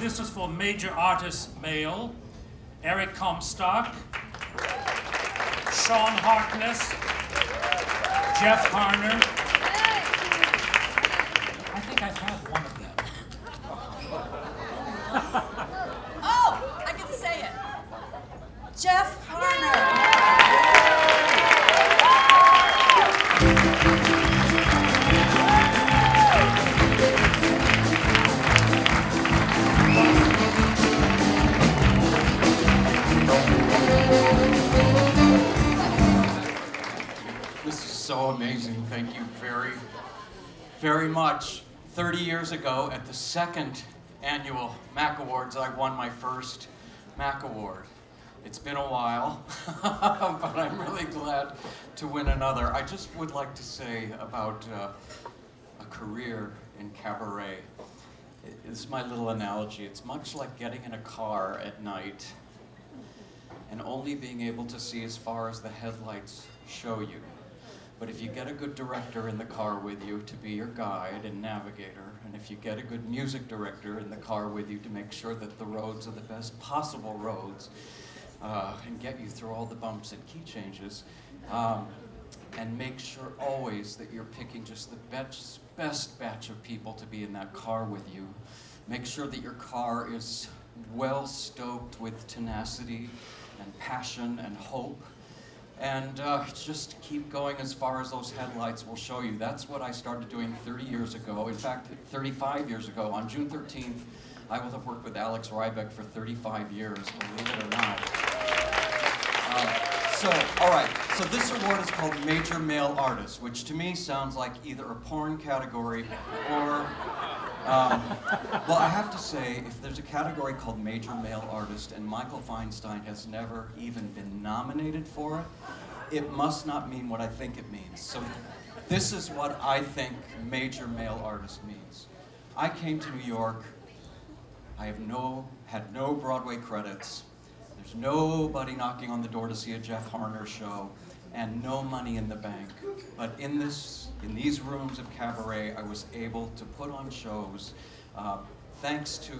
This was for major artist male, Eric Comstock, Sean Harkness, Jeff Harner. I think I've had one of them. Oh, I get to say it. Jeff Harner. So amazing. Thank you very, very much. 30 years ago at the second annual MAC Awards, I won my first MAC Award. It's been a while, but I'm really glad to win another. I just would like to say about a career in cabaret. It's my little analogy. It's much like getting in a car at night and only being able to see as far as the headlights show you. But if you get a good director in the car with you to be your guide and navigator, and if you get a good music director in the car with you to make sure that the roads are the best possible roads, and get you through all the bumps and key changes, and make sure always that you're picking just the best batch of people to be in that car with you. Make sure that your car is well stoked with tenacity and passion and hope. And just keep going as far as those headlights will show you. That's what I started doing 30 years ago. In fact, 35 years ago. On June 13th, I will have worked with Alex Rybeck for 35 years, believe it or not. All right, so this award is called Major Male Artist, which to me sounds like either a porn category or, well, I have to say, if there's a category called Major Male Artist and Michael Feinstein has never even been nominated for it, it must not mean what I think it means. So this is what I think Major Male Artist means. I came to New York. I had no Broadway credits. There's nobody knocking on the door to see a Jeff Harner show, and no money in the bank. But in these rooms of cabaret, I was able to put on shows thanks to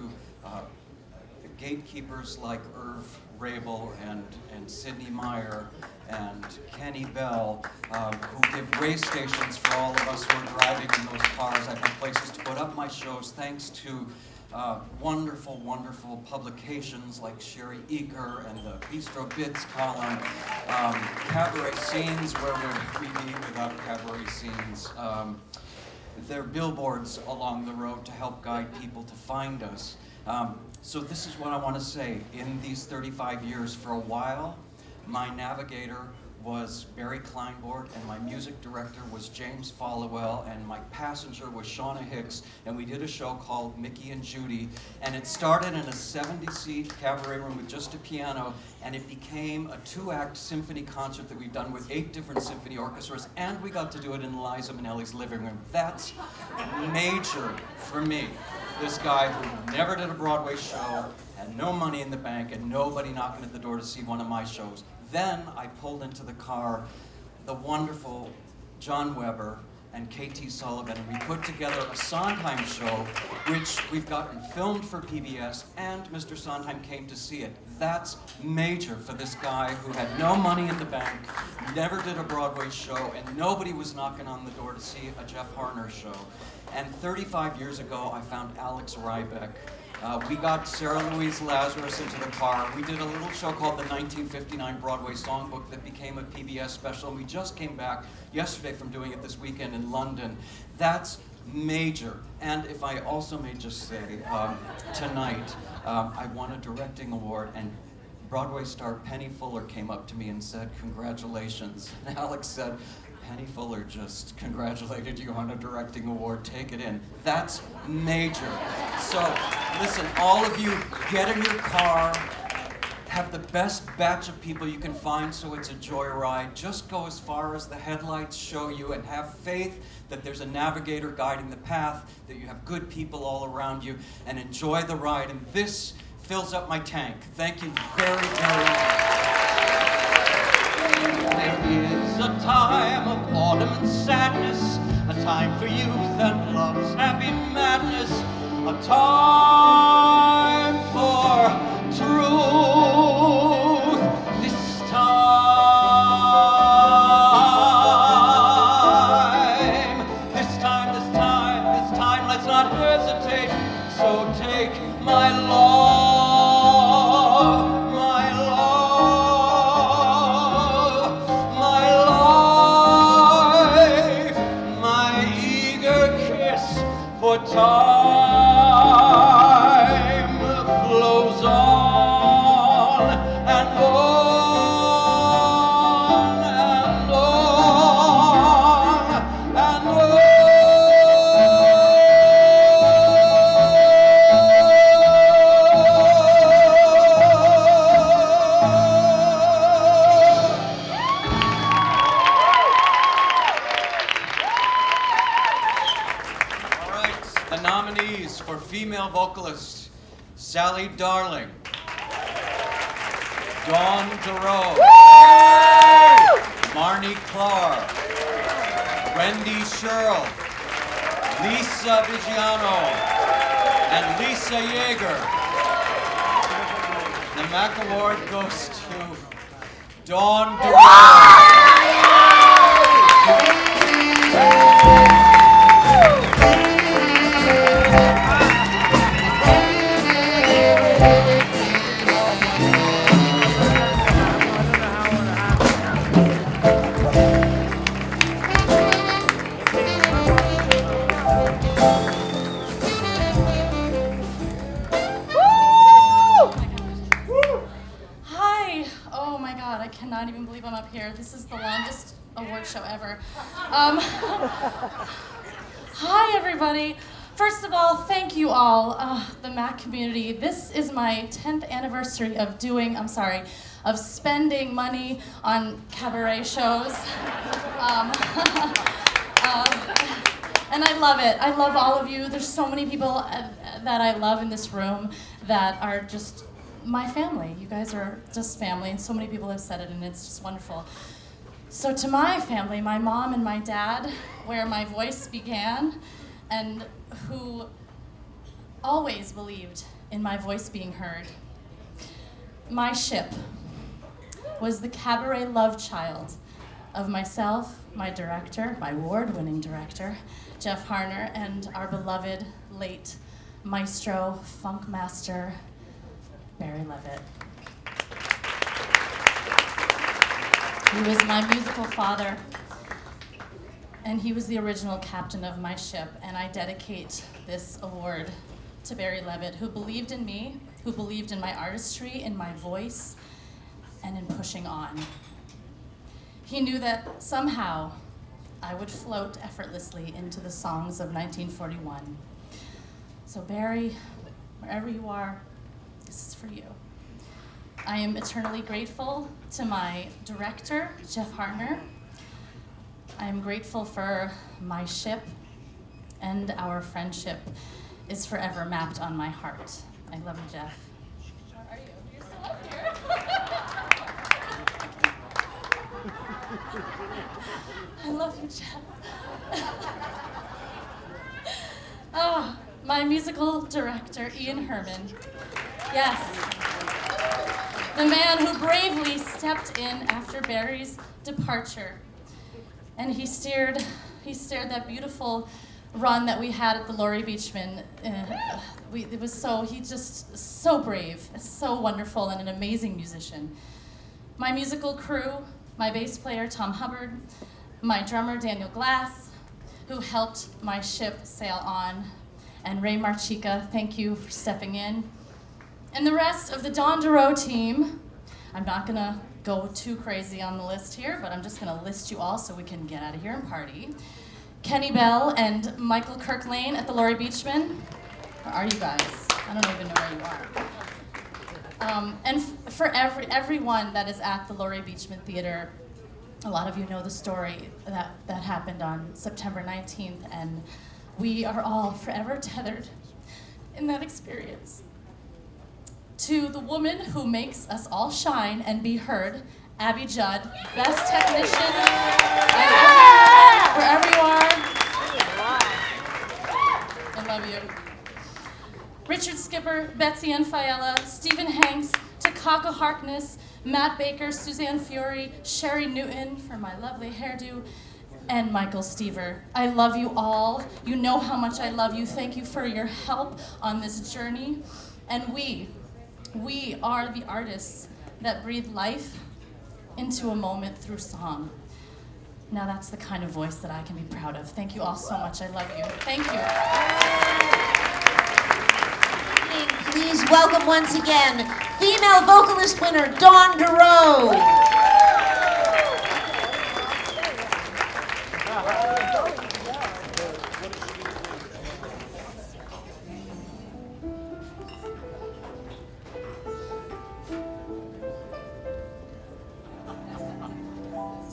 the gatekeepers like Irv Rabel and Sidney Meyer and Kenny Bell, who give way stations for all of us who are driving in those cars. I've had places to put up my shows thanks to wonderful, wonderful publications like Sherry Eaker and the Bistro Bits column, cabaret scenes, where would we be without cabaret scenes? There are billboards along the road to help guide people to find us. So this is what I want to say. In these 35 years, for a while, my navigator was Barry Kleinbord, and my music director was James Followell, and my passenger was Shauna Hicks, and we did a show called Mickey and Judy, and it started in a 70-seat cabaret room with just a piano, and it became a 2-act symphony concert that we've done with 8 different symphony orchestras, and we got to do it in Liza Minnelli's living room. That's major for me. This guy who never did a Broadway show, had no money in the bank, and nobody knocking at the door to see one of my shows. Then I pulled into the car the wonderful John Weber and K.T. Sullivan, and we put together a Sondheim show, which we've gotten filmed for PBS, and Mr. Sondheim came to see it. That's major for this guy who had no money in the bank, never did a Broadway show, and nobody was knocking on the door to see a Jeff Harner show. And 35 years ago, I found Alex Rybeck. We got Sarah Louise Lazarus into the car. We did a little show called the 1959 Broadway Songbook that became a PBS special, and we just came back yesterday from doing it this weekend in London. That's major. And if I also may just say, tonight, I won a directing award, and Broadway star Penny Fuller came up to me and said, "Congratulations." And Alex said, "Penny Fuller just congratulated you on a directing award. Take it in." That's major. So, listen, all of you, get in your car, have the best batch of people you can find so it's a joyride. Just go as far as the headlights show you, and have faith that there's a navigator guiding the path, that you have good people all around you, and enjoy the ride. And this fills up my tank. Thank you very, very much. There is a time of autumn and sadness, a time for youth and love's happy madness, a time my love, my love, my life, my eager kiss for time flows on and on and on and on. All right, the nominees for female vocalists: Sally Darling, Dawn Derow, Marnie Clark, Wendy Sherrill, Lisa Vigiano, and Lisa Yeager. The MAC Award goes to Dawn Derow. Hi. Oh my God, I cannot even believe I'm up here. This is the longest award show ever. Hi, everybody. First of all, thank you all, the MAC community. This is my 10th anniversary of spending money on cabaret shows. And I love it. I love all of you. There's so many people that I love in this room that are just my family. You guys are just family, and so many people have said it, and it's just wonderful. So to my family, my mom and my dad, where my voice began, and who always believed in my voice being heard. My ship was the cabaret love child of myself, my director, my award-winning director, Jeff Harner, and our beloved late maestro, funk master, Barry Levitt. He was my musical father, and he was the original captain of my ship, and I dedicate this award to Barry Levitt, who believed in me, who believed in my artistry, in my voice, and in pushing on. He knew that somehow I would float effortlessly into the songs of 1941. So Barry, wherever you are, this is for you. I am eternally grateful to my director, Jeff Harner. I am grateful for my ship, and our friendship is forever mapped on my heart. I love you, Jeff. Where are you? You're still up here. I love you, Jeff. Oh, my musical director, Ian Herman. Yes. The man who bravely stepped in after Barry's departure. And he steered that beautiful run that we had at the Laurie Beachman. He's just so brave, so wonderful, and an amazing musician. My musical crew, my bass player, Tom Hubbard, my drummer, Daniel Glass, who helped my ship sail on, and Ray Marchica, thank you for stepping in. And the rest of the Dawn Derow team, I'm not gonna go too crazy on the list here, but I'm just gonna list you all so we can get out of here and party. Kenny Bell and Michael Kirklane at the Laurie Beachman. Where are you guys? I don't even know where you are. And for everyone that is at the Laurie Beachman Theater, a lot of you know the story that happened on September 19th, and we are all forever tethered in that experience. To the woman who makes us all shine and be heard, Abby Judd, best technician, wherever you are. I love you. Richard Skipper, Betsy Ann Fiella, Stephen Hanks, Takaka Harkness, Matt Baker, Suzanne Fury, Sherry Newton for my lovely hairdo, and Michael Stever. I love you all. You know how much I love you. Thank you for your help on this journey. And we are the artists that breathe life into a moment through song. Now that's the kind of voice that I can be proud of. Thank you all so much. I love you. Thank you. Please welcome once again female vocalist winner Dawn Derow.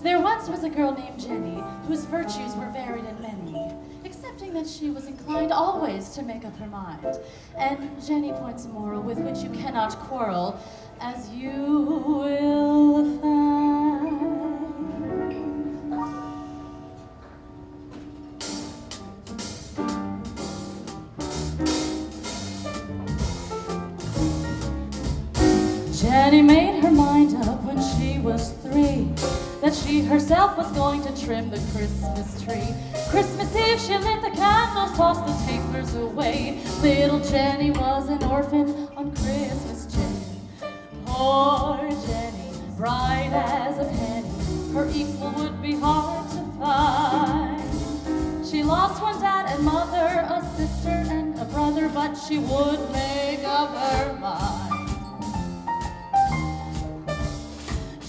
There once was a girl named Jenny, whose virtues were varied and many, excepting that she was inclined always to make up her mind. And Jenny points a moral with which you cannot quarrel, as you will find. Jenny made her mind up when she was 3 that she herself was going to trim the Christmas tree. Christmas Eve she lit the candles, tossed the tapers away. Little Jenny was an orphan on Christmas Day. Poor Jenny, bright as a penny, her equal would be hard to find. She lost one dad and mother, a sister and a brother, but she would make up her mind.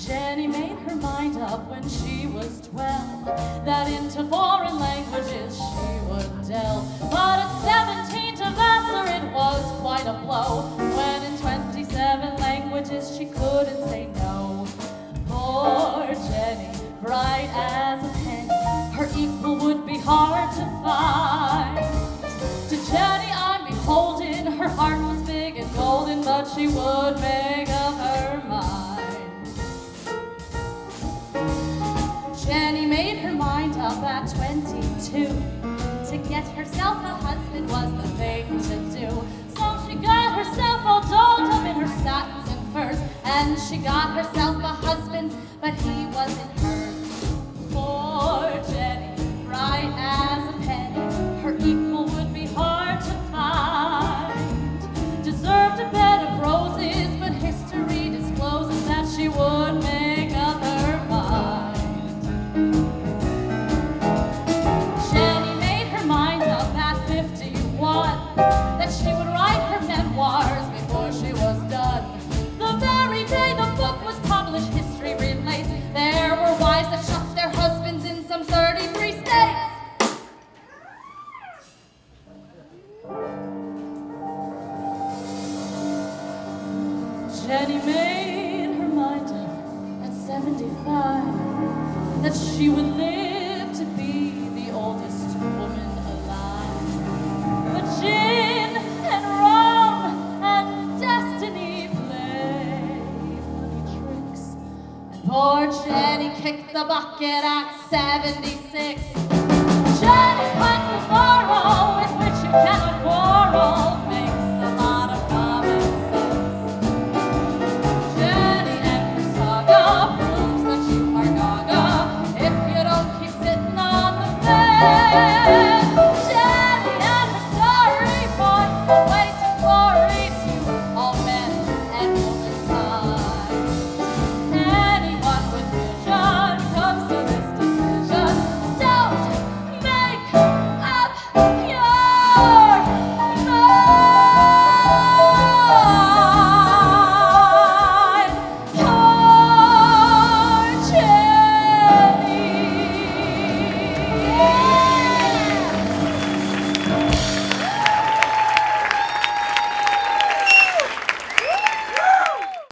Jenny made her mind up when she was 12 that into foreign languages she would delve. But at 17 to Vassar it was quite a blow, when in 27 languages she couldn't say no. Poor Jenny, bright as a penny, her equal would be hard to find. To Jenny I'm beholden, her heart was big and golden, but she would make up her mind. Jenny made her mind up at 22. To get herself a husband was the thing to do. So she got herself all dolled up in her satins and furs, and she got herself a husband, but he wasn't hers. Poor Jenny, bright as a penny, her equal would be hard to find. Deserved a bed of roses, but history discloses that she would make up her mind. Jenny made her mind up at 51 that she would write her memoirs before she was done. The very day the book was published, history relates, there were wives that shot their husbands in some 33 states. Jenny made her mind up at 75 that she would live to be the oldest woman alive. But gin and rum and destiny play funny tricks, and poor Jenny kicked the bucket at 76.